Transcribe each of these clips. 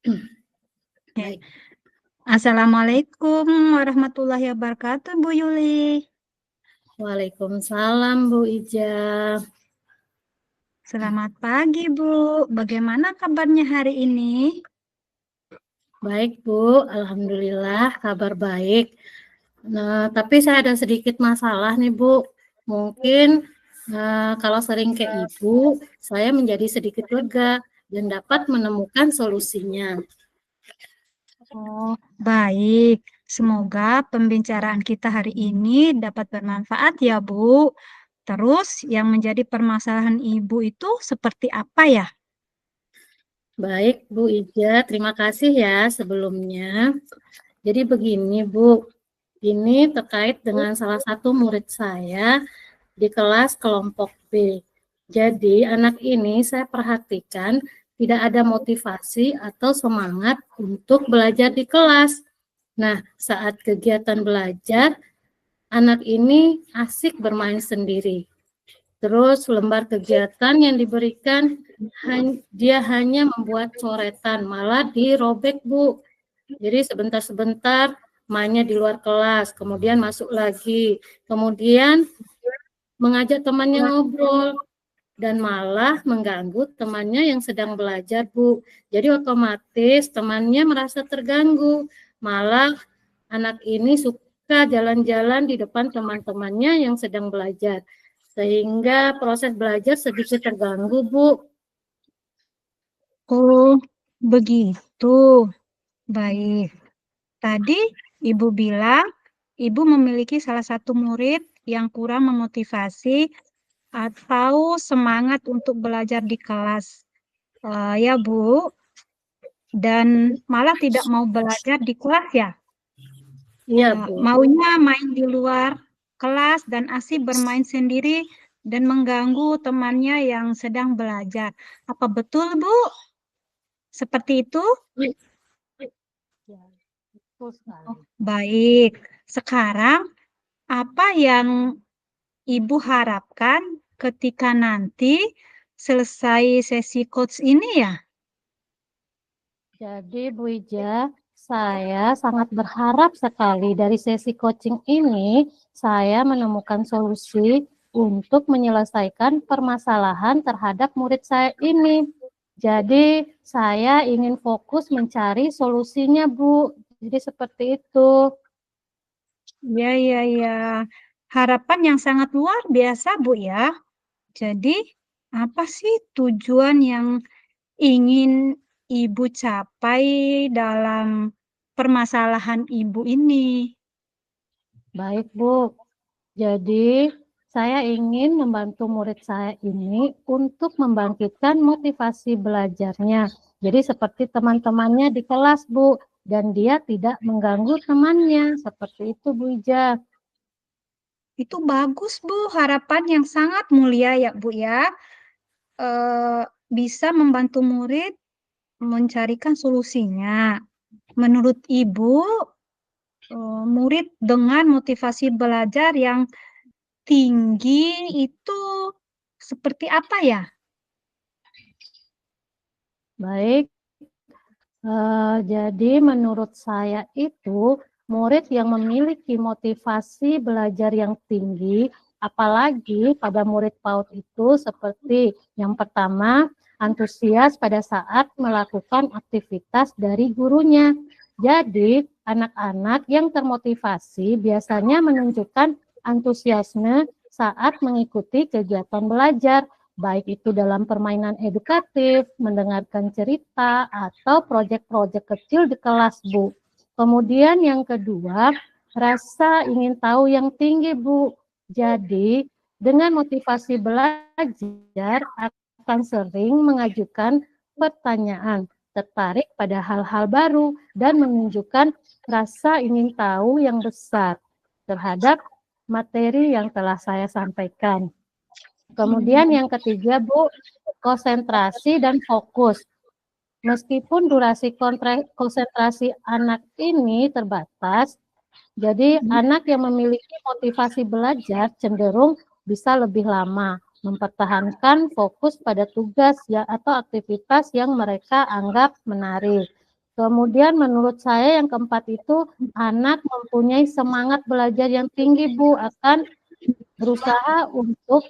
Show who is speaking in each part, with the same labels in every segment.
Speaker 1: Oke.
Speaker 2: Baik.
Speaker 1: Assalamualaikum warahmatullahi wabarakatuh, Bu Yuli.
Speaker 2: Waalaikumsalam Bu Ija.
Speaker 1: Selamat pagi, Bu. Bagaimana kabarnya hari ini?
Speaker 2: Baik Bu, alhamdulillah kabar baik. Nah, tapi saya ada sedikit masalah nih Bu. Mungkin kalau sering ke Ibu, saya menjadi sedikit lega dan dapat menemukan solusinya.
Speaker 1: Oh, baik. Semoga pembicaraan kita hari ini dapat bermanfaat ya, Bu. Terus, yang menjadi permasalahan Ibu itu seperti apa ya?
Speaker 2: Baik Bu Ija, terima kasih ya sebelumnya. Jadi begini Bu, ini terkait dengan salah satu murid saya di kelas kelompok B. Jadi anak ini saya perhatikan tidak ada motivasi atau semangat untuk belajar di kelas. Nah, saat kegiatan belajar, anak ini asik bermain sendiri. Terus lembar kegiatan yang diberikan dia hanya membuat coretan, malah dirobek Bu. Jadi sebentar-sebentar mainnya di luar kelas, kemudian masuk lagi, kemudian mengajak temannya ngobrol dan malah mengganggu temannya yang sedang belajar, Bu. Jadi otomatis temannya merasa terganggu. Malah anak ini suka jalan-jalan di depan teman-temannya yang sedang belajar. Sehingga proses belajar sedikit terganggu, Bu.
Speaker 1: Oh, begitu. Baik. Tadi Ibu bilang Ibu memiliki salah satu murid yang kurang memotivasi atau semangat untuk belajar di kelas. Ya, Bu, dan malah tidak mau belajar di kelas ya.
Speaker 2: Iya, Bu.
Speaker 1: Maunya main di luar kelas dan asik bermain sendiri dan mengganggu temannya yang sedang belajar. Apa betul, Bu? Seperti itu?
Speaker 2: Ya, betul
Speaker 1: Oh,
Speaker 2: sekali.
Speaker 1: baik. Sekarang apa yang Ibu harapkan ketika nanti selesai sesi coach ini ya?
Speaker 2: Jadi Bu Ija, saya sangat berharap sekali dari sesi coaching ini saya menemukan solusi untuk menyelesaikan permasalahan terhadap murid saya ini. Jadi saya ingin fokus mencari solusinya Bu. Jadi seperti itu.
Speaker 1: Ya, ya, ya. Harapan yang sangat luar biasa, Bu ya. Jadi, apa sih tujuan yang ingin Ibu capai dalam permasalahan Ibu ini?
Speaker 2: Baik Bu. Jadi, saya ingin membantu murid saya ini untuk membangkitkan motivasi belajarnya. Jadi seperti teman-temannya di kelas, Bu, dan dia tidak mengganggu temannya. Seperti itu, Bu Ija.
Speaker 1: Itu bagus, Bu. Harapan yang sangat mulia ya, Bu ya. Eh, Bisa membantu murid mencarikan solusinya. Menurut Ibu, murid dengan motivasi belajar yang tinggi itu seperti apa ya?
Speaker 2: Baik, jadi menurut saya itu murid yang memiliki motivasi belajar yang tinggi, apalagi pada murid PAUD itu seperti yang pertama, antusias pada saat melakukan aktivitas dari gurunya. Jadi, anak-anak yang termotivasi biasanya menunjukkan antusiasme saat mengikuti kegiatan belajar, baik itu dalam permainan edukatif, mendengarkan cerita, atau proyek-proyek kecil di kelas, Bu. Kemudian yang kedua, rasa ingin tahu yang tinggi, Bu. Jadi, dengan motivasi belajar akan sering mengajukan pertanyaan, tertarik pada hal-hal baru, dan menunjukkan rasa ingin tahu yang besar terhadap materi yang telah saya sampaikan. Kemudian yang ketiga, Bu, konsentrasi dan fokus. Meskipun durasi konsentrasi anak ini terbatas, jadi anak yang memiliki motivasi belajar cenderung bisa lebih lama mempertahankan fokus pada tugas ya atau aktivitas yang mereka anggap menarik. Kemudian menurut saya yang keempat itu anak mempunyai semangat belajar yang tinggi, Bu, akan berusaha untuk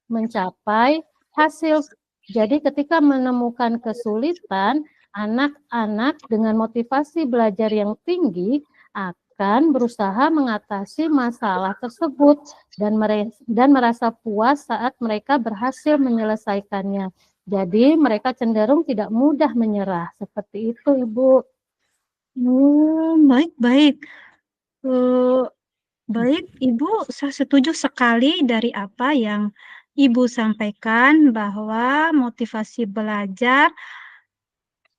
Speaker 2: mencapai hasil. Jadi ketika menemukan kesulitan, anak-anak dengan motivasi belajar yang tinggi akan berusaha mengatasi masalah tersebut dan merasa puas saat mereka berhasil menyelesaikannya. Jadi mereka cenderung tidak mudah menyerah. Seperti itu, Ibu.
Speaker 1: Baik-baik. Baik, Ibu, saya setuju sekali dari apa yang Ibu sampaikan bahwa motivasi belajar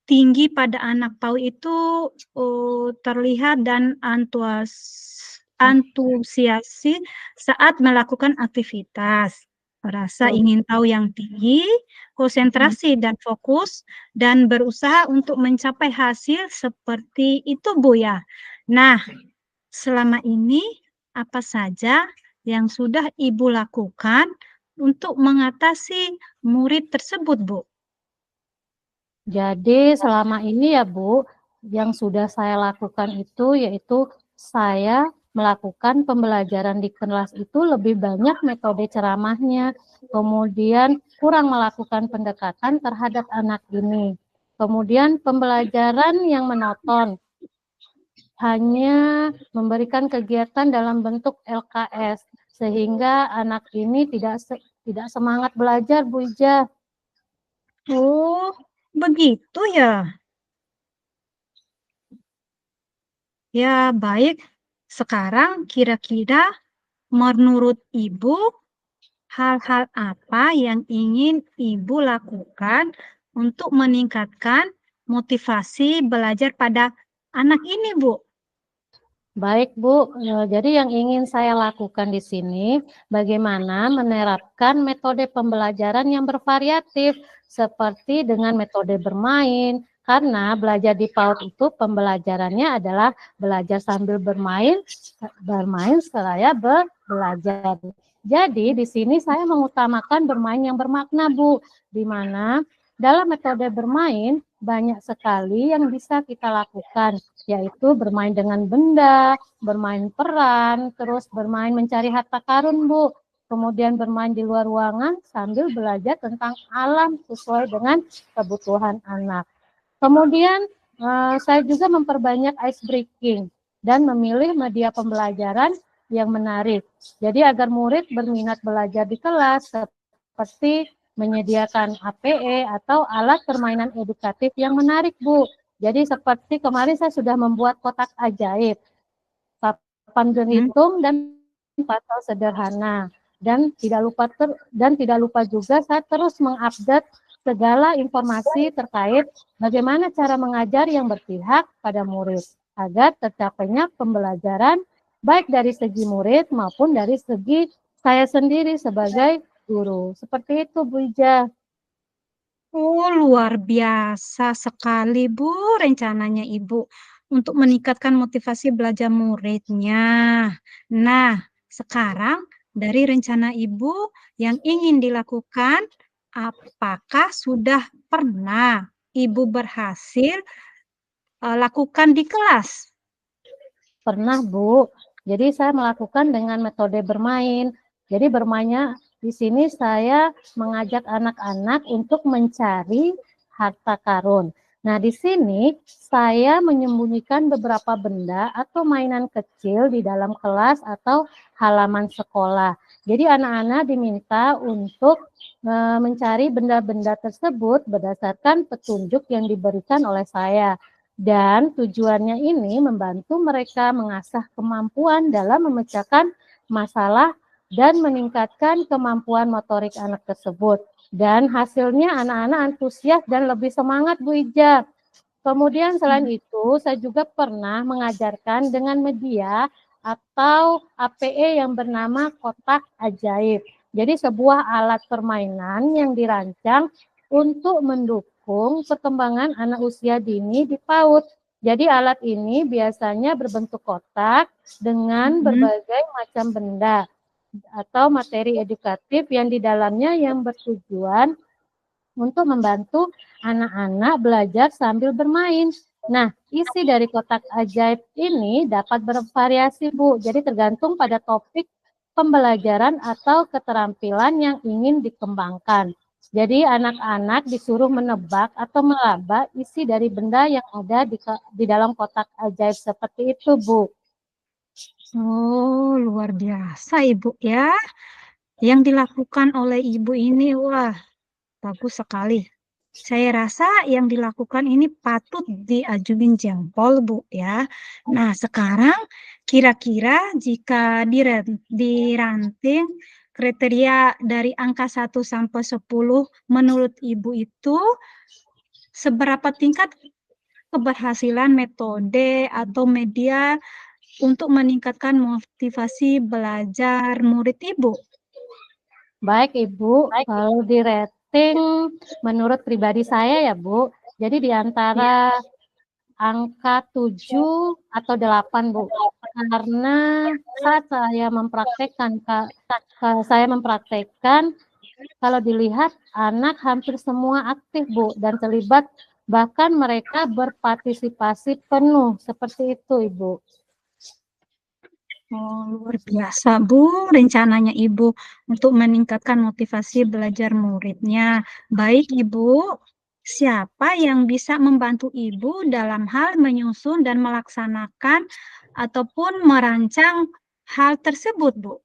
Speaker 1: tinggi pada anak PAUD itu terlihat dan antusiasi saat melakukan aktivitas. Merasa ingin tahu yang tinggi, konsentrasi dan fokus, dan berusaha untuk mencapai hasil seperti itu, Bu ya. Nah, selama ini apa saja yang sudah Ibu lakukan untuk mengatasi murid tersebut, Bu?
Speaker 2: Jadi selama ini ya Bu, yang sudah saya lakukan itu yaitu saya melakukan pembelajaran di kelas itu lebih banyak metode ceramahnya, kemudian kurang melakukan pendekatan terhadap anak ini. Kemudian pembelajaran yang monoton, hanya memberikan kegiatan dalam bentuk LKS, sehingga anak ini tidak semangat belajar, Bu Ija.
Speaker 1: Oh, begitu ya. Ya, baik. Sekarang kira-kira menurut Ibu, hal-hal apa yang ingin Ibu lakukan untuk meningkatkan motivasi belajar pada anak ini, Bu?
Speaker 2: Baik, Bu. Jadi yang ingin saya lakukan di sini, bagaimana menerapkan metode pembelajaran yang bervariatif, seperti dengan metode bermain, karena belajar di PAUD itu pembelajarannya adalah belajar sambil bermain, bermain seraya belajar. Jadi di sini saya mengutamakan bermain yang bermakna, Bu, di mana dalam metode bermain banyak sekali yang bisa kita lakukan, yaitu bermain dengan benda, bermain peran, terus bermain mencari harta karun, Bu. Kemudian bermain di luar ruangan sambil belajar tentang alam sesuai dengan kebutuhan anak. Kemudian saya juga memperbanyak ice breaking dan memilih media pembelajaran yang menarik. Jadi agar murid berminat belajar di kelas seperti menyediakan APE atau alat permainan edukatif yang menarik, Bu. Jadi seperti kemarin saya sudah membuat kotak ajaib, papan berhitung dan pasal sederhana. Dan tidak lupa juga saya terus mengupdate segala informasi terkait bagaimana cara mengajar yang berpihak pada murid agar tercapainya pembelajaran baik dari segi murid maupun dari segi saya sendiri sebagai guru. Seperti itu, Bu Ija.
Speaker 1: Oh, luar biasa sekali, Bu, rencananya Ibu untuk meningkatkan motivasi belajar muridnya. Nah, sekarang dari rencana Ibu yang ingin dilakukan, apakah sudah pernah Ibu berhasil lakukan di kelas?
Speaker 2: Pernah, Bu. Jadi saya melakukan dengan metode bermain. Jadi bermainnya di sini saya mengajak anak-anak untuk mencari harta karun. Nah, di sini saya menyembunyikan beberapa benda atau mainan kecil di dalam kelas atau halaman sekolah. Jadi anak-anak diminta untuk mencari benda-benda tersebut berdasarkan petunjuk yang diberikan oleh saya. Dan tujuannya ini membantu mereka mengasah kemampuan dalam memecahkan masalah dan meningkatkan kemampuan motorik anak tersebut. Dan hasilnya anak-anak antusias dan lebih semangat, Bu Ija. Kemudian selain itu, saya juga pernah mengajarkan dengan media atau APE yang bernama kotak ajaib. Jadi sebuah alat permainan yang dirancang untuk mendukung perkembangan anak usia dini di PAUD. Jadi alat ini biasanya berbentuk kotak dengan berbagai macam benda atau materi edukatif yang di dalamnya yang bertujuan untuk membantu anak-anak belajar sambil bermain. Nah, isi dari kotak ajaib ini dapat bervariasi, Bu. Jadi tergantung pada topik pembelajaran atau keterampilan yang ingin dikembangkan. Jadi anak-anak disuruh menebak atau melaba isi dari benda yang ada di dalam kotak ajaib seperti itu, Bu.
Speaker 1: Oh, luar biasa Ibu ya. Yang dilakukan oleh Ibu ini, wah, bagus sekali. Saya rasa yang dilakukan ini patut diajuin jempol, Bu, ya. Nah, sekarang kira-kira jika diranting kriteria dari angka 1 sampai 10 menurut Ibu itu seberapa tingkat keberhasilan metode atau media untuk meningkatkan motivasi belajar murid Ibu?
Speaker 2: Baik, Ibu. Kalau di rating menurut pribadi saya ya, Bu. Jadi di antara angka 7 atau 8, Bu. Karena saat saya mempraktekkan, kalau dilihat anak hampir semua aktif, Bu, dan terlibat, bahkan mereka berpartisipasi penuh, seperti itu, Ibu.
Speaker 1: Oh, luar biasa, Bu, rencananya Ibu untuk meningkatkan motivasi belajar muridnya. Baik, Ibu, siapa yang bisa membantu Ibu dalam hal menyusun dan melaksanakan ataupun merancang hal tersebut, Bu?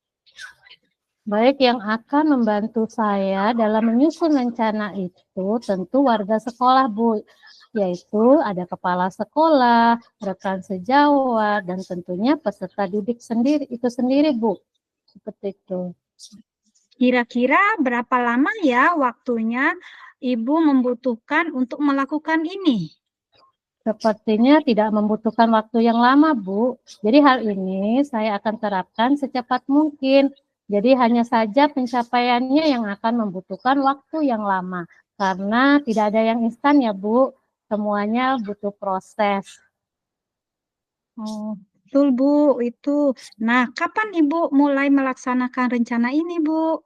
Speaker 2: Baik, yang akan membantu saya dalam menyusun rencana itu tentu warga sekolah, Bu. Yaitu ada kepala sekolah, rekan sejawat, dan tentunya peserta didik sendiri, Bu. Seperti itu.
Speaker 1: Kira-kira berapa lama ya waktunya Ibu membutuhkan untuk melakukan ini?
Speaker 2: Sepertinya tidak membutuhkan waktu yang lama, Bu. Jadi hal ini saya akan terapkan secepat mungkin. Jadi hanya saja pencapaiannya yang akan membutuhkan waktu yang lama. Karena tidak ada yang instan ya, Bu. Semuanya butuh proses.
Speaker 1: Oh, betul, Bu, itu. Nah, kapan Ibu mulai melaksanakan rencana ini, Bu?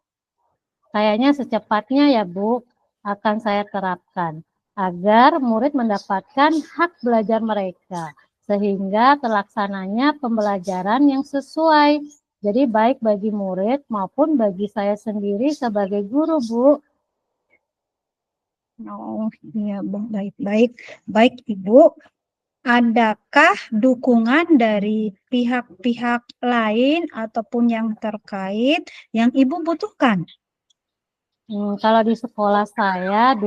Speaker 2: Kayaknya secepatnya ya, Bu, akan saya terapkan. Agar murid mendapatkan hak belajar mereka. Sehingga terlaksananya pembelajaran yang sesuai. Jadi baik bagi murid maupun bagi saya sendiri sebagai guru, Bu.
Speaker 1: Oh, iya, baik-baik. Baik, Ibu. Adakah dukungan dari pihak-pihak lain ataupun yang terkait yang Ibu butuhkan?
Speaker 2: Kalau di sekolah saya,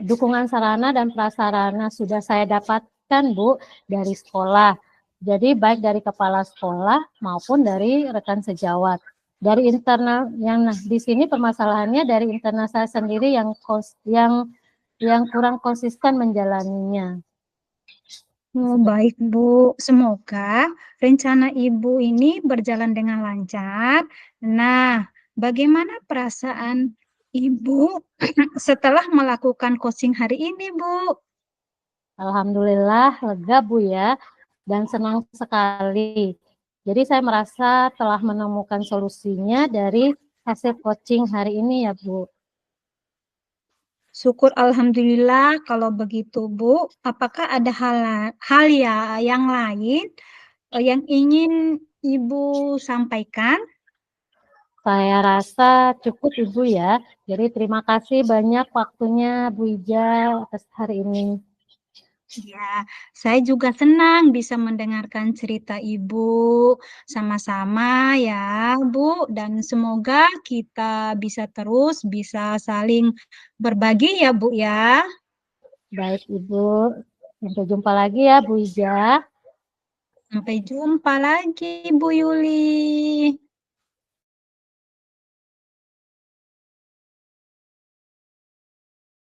Speaker 2: dukungan sarana dan prasarana sudah saya dapatkan, Bu, dari sekolah. Jadi baik dari kepala sekolah maupun dari rekan sejawat. Dari internal nah di sini permasalahannya dari internal saya sendiri yang kurang konsisten menjalaninya.
Speaker 1: Oh, baik, Bu. Semoga rencana Ibu ini berjalan dengan lancar. Nah, bagaimana perasaan Ibu setelah melakukan coaching hari ini, Bu?
Speaker 2: Alhamdulillah lega, Bu, ya, dan senang sekali. Jadi saya merasa telah menemukan solusinya dari hasil coaching hari ini ya, Bu.
Speaker 1: Syukur Alhamdulillah kalau begitu, Bu. Apakah ada hal ya yang lain yang ingin Ibu sampaikan?
Speaker 2: Saya rasa cukup, Ibu, ya. Jadi terima kasih banyak waktunya Bu Ija atas hari ini.
Speaker 1: Ya, saya juga senang bisa mendengarkan cerita Ibu sama-sama ya, Bu, dan semoga kita bisa saling berbagi ya, Bu ya.
Speaker 2: Baik, Ibu. Sampai jumpa lagi ya, Bu Ija.
Speaker 1: Sampai jumpa lagi, Bu Yuli.